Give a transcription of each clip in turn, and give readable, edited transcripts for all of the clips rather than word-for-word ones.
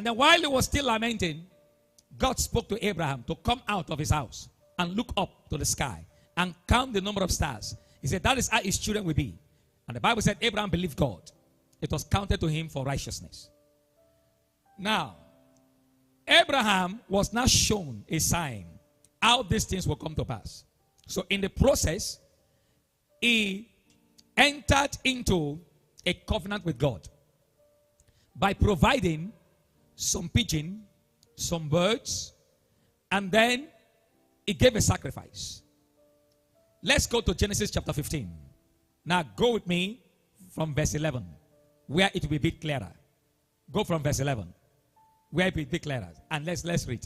then while he was still lamenting, God spoke to Abraham to come out of his house and look up to the sky and count the number of stars. He said that is how his children will be. And the Bible said Abraham believed God. It was counted to him for righteousness. Now, Abraham was now shown a sign how these things will come to pass. So in the process, he entered into a covenant with God by providing some pigeon, some birds, and then he gave a sacrifice. Let's go to Genesis chapter 15. Now go with me from verse 11, where it will be a bit clearer. Go from verse 11, where it will be a bit clearer. And let's read.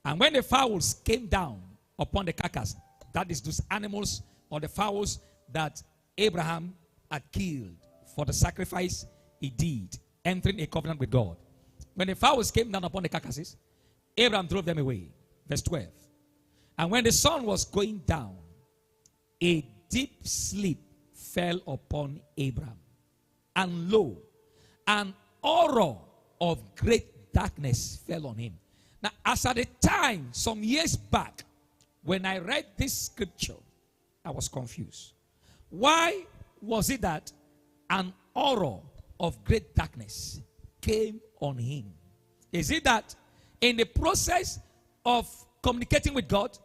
And when the fowls came down upon the carcass, that is those animals or the fowls that Abraham had killed for the sacrifice he did, entering a covenant with God. When the fowls came down upon the carcasses, Abraham drove them away. Verse 12. And when the sun was going down, a deep sleep fell upon Abraham. And lo, an horror of great darkness fell on him. Now, as at the time, some years back, when I read this scripture, I was confused. Why was it that an horror of great darkness came on him? Is it that in the process of communicating with God,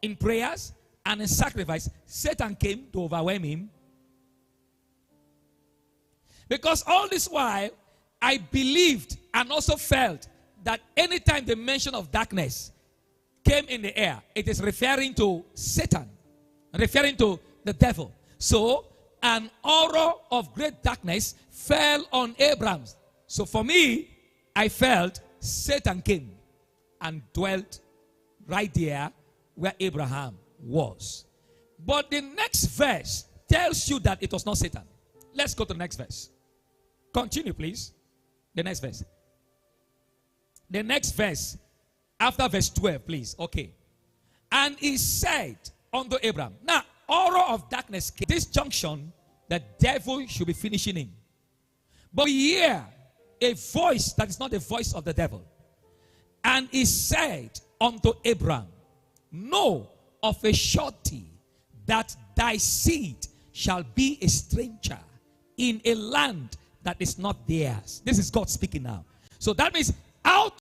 in prayers and in sacrifice, Satan came to overwhelm him? Because all this while, I believed and also felt that anytime the mention of darkness came in the air, it is referring to Satan, referring to the devil. So, an horror of great darkness fell on Abraham. So for me, I felt Satan came and dwelt right there where Abraham was. But the next verse tells you that it was not Satan. Let's go to the next verse. Continue, please. The next verse. The next verse, after verse 12, please. Okay. And he said unto Abraham. Now, horror of darkness came. This junction, the devil should be finishing him. But we hear a voice that is not the voice of the devil. And he said unto Abraham, know of a surety that thy seed shall be a stranger in a land that is not theirs. This is God speaking now. So that means